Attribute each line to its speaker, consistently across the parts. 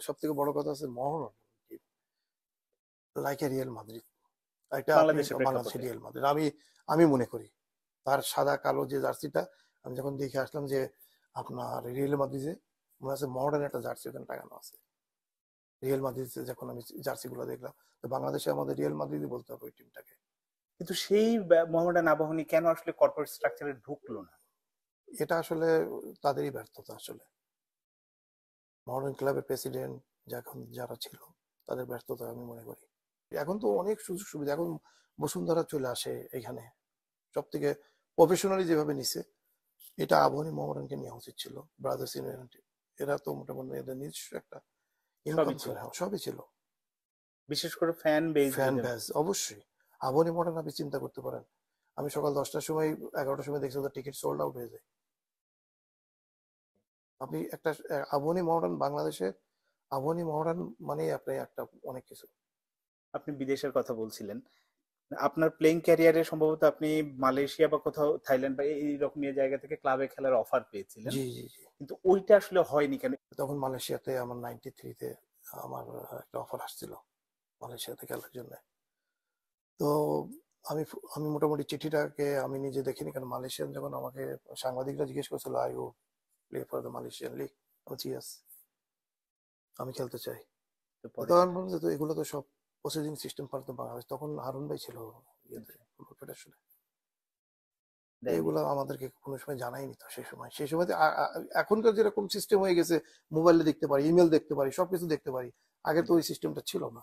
Speaker 1: সব থেকে বড় কথা আছে Mohun Bagan like a Real Madrid, এটা আপনি
Speaker 2: বাংলাদেশের
Speaker 1: বাংলাদেশের
Speaker 2: প্রেক্ষাপটে
Speaker 1: রিয়াল মাদ্রিদ আমি মনে করি। তার সাদা কালো যে জার্সিটা আমি যখন দেখে আসলাম যে আপনার রিয়াল মাদ্রিদে মনে আছে মোহনবাগানের একটা জার্সি ওখানে টাঙানো আছে। রিয়াল মাদ্রিদে যখন আমি জার্সি গুলো দেখলাম, তো বাংলাদেশে আমাদের রিয়াল মাদ্রিদই বলতে হবে ওই টিমটাকে।
Speaker 2: কিন্তু সেই মোহামেডান আবাহনী কেন আসলে কর্পোরেট স্ট্রাকচারে ঢুকলো না?
Speaker 1: এটা আসলে তাদেরই ব্যর্থতা। আসলে মডার্ন ক্লাবের প্রেসিডেন্ট যখন যারা ছিল তাদের ব্যর্থতা আমি মনে করি। এখন তো অনেক সুযোগ সুবিধা, এখন বসুন্ধরা চলে আসে এখানে, সব থেকে প্রফেশনালি যেভাবে নিছে, এটা আবাহনী মোহামেডানকে নেওয়া উচিত ছিল। ব্রাদার্স ইউনাইটেড এরা তো মোটামুটি এদের নিজস্ব একটা ইনকাম ছিল, সবই ছিল,
Speaker 2: বিশেষ করে ফ্যান
Speaker 1: বেস অবশ্যই। আবাহনী মোহামেডান আপনি চিন্তা করতে পারেন, আমি সকাল 10টার সময় 11টার সময় দেখছি ওদের টিকিট সোল্ড আউট হয়ে যায়। আপনি একটা আবাহনী মোহামেডান বাংলাদেশে, আবাহনী মোহামেডান মানে আপনি একটা অনেক কিছু।
Speaker 2: আপনি বিদেশের কথা বলছিলেন, আপনার প্লেইং ক্যারিয়ারে সম্ভবত আপনি মালয়েশিয়া বা কোথাও থাইল্যান্ড বা এইরকম জায়গা থেকে ক্লাবে খেলার অফার পেয়েছিলেন,
Speaker 1: জি জি জি।
Speaker 2: কিন্তু ওইটা আসলে হয়নি কেন?
Speaker 1: তখন মালয়েশিয়াতে আমার 93-তে আমার একটা অফার আসছিল মালয়েশিয়াতে খেলার জন্য। তো আমি আমি মোটামুটি চিঠিটাকে আমি নিজে দেখিনি, কারণ মালয়েশিয়ান যখন আমাকে সাংবাদিকরা জিজ্ঞেস করছিল I U play for the Malaysian league, বলছি ইয়েস, আমি খেলতে চাই। তখন বলছে তো এগুলো তো সব প্রসেসিং সিস্টেম পারতো বাংলাদেশ, তখন হারুন ভাই ছিল ইয়েতে ফুটবল ফেডারেশনে। এগুলো আমাদেরকে কোনো সময় জানাইনি তো সেই সময়। সেই সময় এখনকার যেরকম সিস্টেম হয়ে গেছে, মোবাইলে দেখতে পারি, ইমেল দেখতে পারি, সবকিছু দেখতে পারি, আগে তো ওই সিস্টেমটা ছিল না,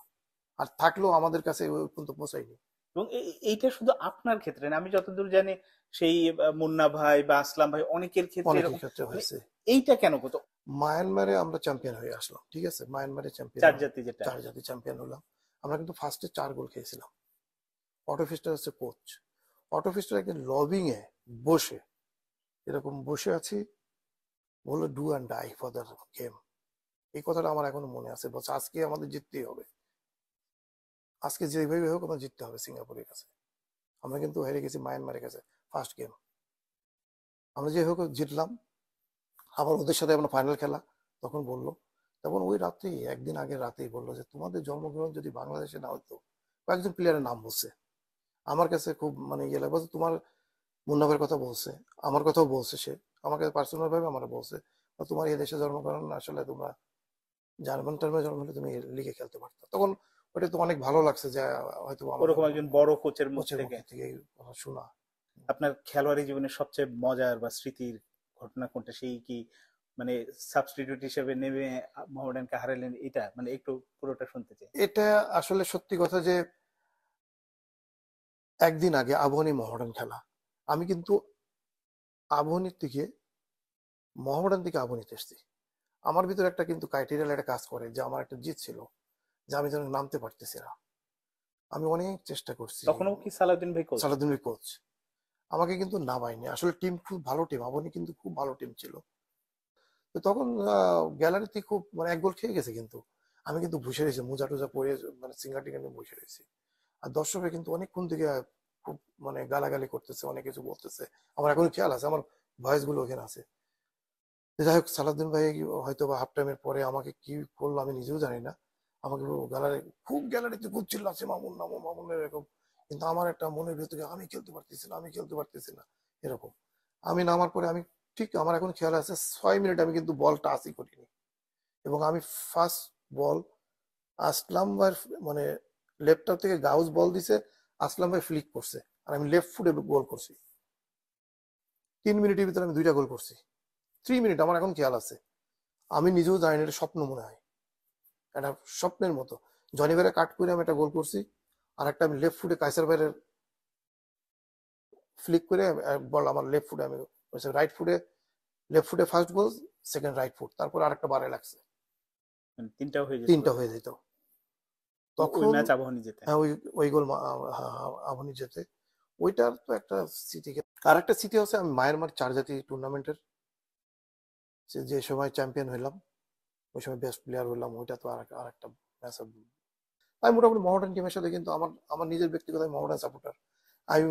Speaker 1: আর থাকলেও আমাদের কাছে ওই পর্যন্ত পৌঁছায়নি।
Speaker 2: এবং এইটা শুধু আপনার ক্ষেত্রে না, আমি যতদূর জানি সেই মুন্না ভাই বা আসলাম ভাই অনেকের ক্ষেত্রে
Speaker 1: হয়েছে।
Speaker 2: এইটা কেন হতো?
Speaker 1: মায়ানমারে আমরা চ্যাম্পিয়ন হয়ে আসলাম, ঠিক আছে, মায়ানমারে চ্যাম্পিয়ন, চার জাতি চ্যাম্পিয়ন হলাম আমরা, কিন্তু ফার্স্টে 4 গোল খেয়েছিলাম। অটো ফিস্টার হচ্ছে কোচ, অটো ফিস্টার একদিন লবিং এ বসে এরকম বসে আছি, বললো do and die for the game. এই কথাটা আমার এখনো মনে আছে। বলছে আজকে আমাদের জিততেই হবে, আজকে যেভাবে হোক আমাদের জিততে হবে সিঙ্গাপুরের কাছে। আমরা কিন্তু হেরে গেছি মায়ানমারের কাছে ফার্স্ট গেম, আমরা যে হোক জিতলাম। আবার ওদের সাথে আমরা ফাইনাল খেলা, তখন বললো, তখন ওই রাতেই একদিন আগে রাতেই বললো যে তোমাদের জন্মগ্রহণ যদি বাংলাদেশে না হতো, কয়েকজন প্লেয়ারের নাম বলছে, আমার কাছে খুব মানে ইয়ে লাগে। বলছে তোমার মুন্নাফের কথা বলছে, আমার কথাও বলছে, সে আমাকে পার্সোনাল ভাবে আমার বলছে তোমার এই দেশে জন্মগ্রহণ আসলে তোমরা জার্মান টার্মে জন্ম হলে তুমি লিগে খেলতে পারতো। তখন ওটা তো অনেক ভালো লাগছে যে হয়তো
Speaker 2: ওরকম একজন বড় কোচের মুখ থেকে
Speaker 1: শোনা।
Speaker 2: আপনার খেলোয়াড়ি জীবনের সবচেয়ে মজার বা স্মৃতির ঘটনা কোনটা? সেই কি মানে সাবস্টিটিউট হিসেবে নেমে মোহামেডানকে হারালেন, এটা মানে একটু পুরোটা শুনতে চাই।
Speaker 1: এটা আসলে সত্যি কথা যে একদিন আগে আবাহনী মোহামেডান খেলা, আমি কিন্তু আবাহনীর থেকে মোহামেডান থেকে আবাহনীতে এসেছি। আমার ভিতরে একটা কিন্তু ক্রাইটেরিয়াল একটা কাজ করে যে আমার একটা জিত ছিল যে আমি যেন নামতে পারতেছি না। আমি অনেক চেষ্টা করছি,
Speaker 2: তখনও কি সালাউদ্দিন ভাই কোচ?
Speaker 1: সালাউদ্দিন ভাই কোচ আমাকে কিন্তু নামায়নি। আসলে টিম খুব ভালো টিম, আবাহনী কিন্তু খুব ভালো টিম ছিল। তো তখন গ্যালারিতে খুব মানে 1 গোল খেয়ে গেছে, কিন্তু আমি কিন্তু বসে রয়েছি মোজা টোজা পরে, মানে সিঙ্গার টিঙ্গার নিয়ে বসে রয়েছি। আর দর্শকরা কিন্তু অনেকক্ষণ থেকে খুব মানে গালাগালি করতেছে, অনেক কিছু বলতেছে, আমার এখন খেয়াল আছে, আমার ভয়েস গুলো ওখানে আছে। যাই হোক, সালাউদ্দিন ভাই হয়তো বা হাফ টাইমের পরে আমাকে কি করলো আমি নিজেও জানি না, আমাকে গ্যালারিতে খুব চিল্লাচ্ছে মামুন নামো মামুন এরকম। কিন্তু আমার একটা মনের ভেতরে আমি খেলতে পারতেছি না, আমি খেলতে পারতেছি না এরকম। আমি নামার পরে আমি ঠিক আমার এখন খেয়াল আছে 6 মিনিট আমি কিন্তু বল টাচই করিনি, এবং আমি ফার্স্ট বল আসলাম ভাই মানে লেফট থেকে গাউস বল দিছে, আসলাম ভাই ফ্লিক করছে আর আমি লেফট ফুটে গোল করছি। 3 মিনিটের ভিতরে আমি 2টা গোল করছি। 3 মিনিট আমার এখন খেয়াল আছে, আমি নিজেও জানি না, এটা স্বপ্ন মনে হয়, একটা স্বপ্নের মতো। জনি ভাইয়ের কাট করে আমি একটা গোল করছি, আর একটা আমি লেফট ফুটে কাইসার ভাইয়ের ফ্লিক করে বল আমার লেফট ফুটে আমি রাইট ফুটে, লেফট ফুটে ফার্স্ট গোল, সেকেন্ড রাইট ফুট, তারপর আরেকটা বারে লাগছে, তিনটা হয়ে যেত। তখন হ্যাঁ ওই গোল আবাহনী যেতে, ওইটার তো একটা স্মৃতি। আর একটা স্মৃতি হচ্ছে আমি মায়ানমার 4 জাতি টুর্নামেন্টের যে সময় চ্যাম্পিয়ন হইলাম, ওই সময় বেস্ট প্লেয়ার হইলাম, ওইটা তো আর একটা ম্যাচ। আমি মোটামুটি মোহামেডান টিমের সাথে কিন্তু আমার আমার নিজের ব্যক্তিগত মোহামেডান সাপোর্টার, আমি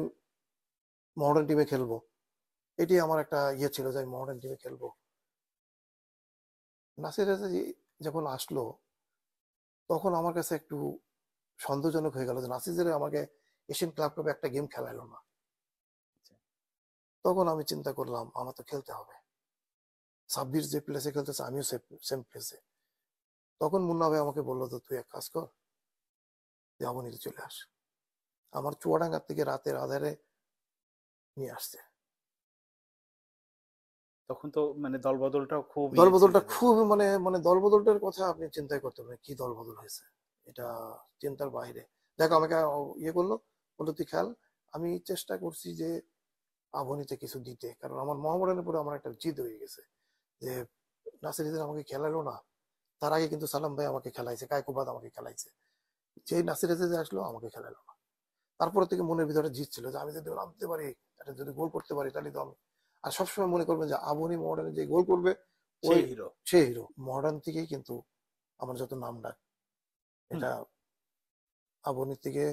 Speaker 1: মোহামেডান টিমে খেলবো, এটি আমার একটা ইয়ে ছিল যে আমি মোহামেডান টিমে খেলবো। নাসির রাজা যখন আসলো তখন আমার কাছে একটু সন্দেহজনক হয়ে গেল যে নাসিজের আমাকে এশিয়ান ক্লাব কাপে একটা গেম খেলাইলো না। তখন আমি চিন্তা করলাম আমার তো খেলতে হবে, সাব্বির যে প্লেসে খেলতেছে আমিও সেম প্লেসে। তখন মুন্না ভাই আমাকে বললো তো তুই এক কাজ কর, তুই আবনীতে চলে আস। আমার চুয়াডাঙ্গার থেকে রাতের আধারে নিয়ে আসছে।
Speaker 2: তখন তো মানে দলবদলটাও খুব
Speaker 1: দলবদলটা খুব মানে মানে দলবদলটার কথা আপনি চিন্তাই করতে পারেন কি দলবদল হয়েছে, এটা চিন্তার বাইরে। দেখো আমাকে ইয়ে করলো, বললো তুই খেল। আমি চেষ্টা করছি যে আবনীতে কিছু দিতে, কারণ আমার মোহামেডানের উপরে আমার একটা জিদ হয়ে গেছে যে নাসির ইসলাম আমাকে খেলালো না। তার আগে কিন্তু সালাম ভাই আমাকে খেলাইছে, কায়কোবাদ আমাকে খেলাইছে, যেই নাসির ইসলাম আসলো আমাকে খেলালো না। তারপরে থেকে মনের ভিতরে জিদ ছিল যে আমি যদি নামতে পারি, এটা যদি গোল করতে পারি তাহলে তো আমি। আর সবসময় মনে করবেন যে আবনী মোহামেডানে যে গোল করবে ওই
Speaker 2: হিরো।
Speaker 1: সে হিরো। মডার্ন থেকেই কিন্তু আমার যত নাম ডাক এটা আবনী থেকে।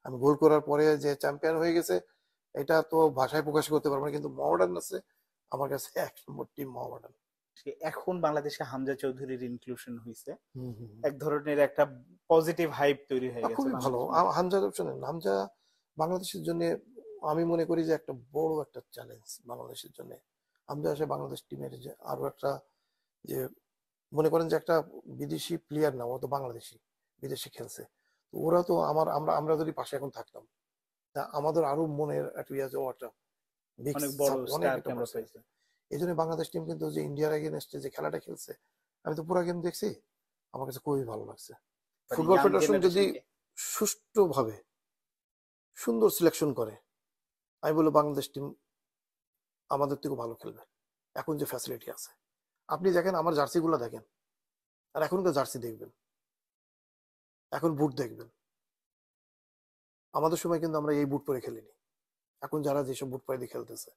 Speaker 1: আমি গোল করার পরে যে চ্যাম্পিয়ন হয়ে গেছে এটা তো ভাষায় প্রকাশ করতে পারবো না, কিন্তু মডার্ন আছে আমার কাছে এক নম্বর টিম মডার্ন।
Speaker 2: এখন বাংলাদেশে হামজা চৌধুরীর ইনক্লুশন হয়েছে, এক ধরনের একটা পজিটিভ হাইপ তৈরি হয়ে গেছে।
Speaker 1: খুবই ভালো। হামজা শোনেন, হামজা বাংলাদেশের জন্য আমি মনে করি যে একটা বড় একটা চ্যালেঞ্জ বাংলাদেশের জন্য। হামজা আসে বাংলাদেশ টিমের যে আরো একটা যে মনে করেন যে একটা বিদেশি প্লেয়ার না, ও তো বাংলাদেশি বিদেশে খেলছে। তো ওরা তো আমরা আমরা যদি পাশে এখন থাকতাম তা আমাদের আরো মনের একটা ইয়ে আছে, ও একটা
Speaker 2: অনেক বড়
Speaker 1: অনেক
Speaker 2: স্টার
Speaker 1: একটা
Speaker 2: আমরা পাইছি।
Speaker 1: এই জন্য বাংলাদেশ টিম কিন্তু যে ইন্ডিয়ার এগেনস্টে যে খেলাটা খেলছে আমি তো পুরো গেম দেখছি, আমার কাছে খুবই ভালো লাগছে। ফুটবল ফেডারেশন যদি সুষ্ঠুভাবে সুন্দর সিলেকশন করে আমি বলবো বাংলাদেশ টিম আমাদের থেকেও ভালো খেলবে। এখন যে ফ্যাসিলিটি আছে আপনি দেখেন, আমার জার্সি গুলো দেখেন আর এখনকার জার্সি দেখবেন, এখন বুট দেখবেন। আমাদের সময় কিন্তু আমরা এই বুট পরে খেলিনি, এখন যারা যেসব বুট পরে দিয়ে খেলতেছে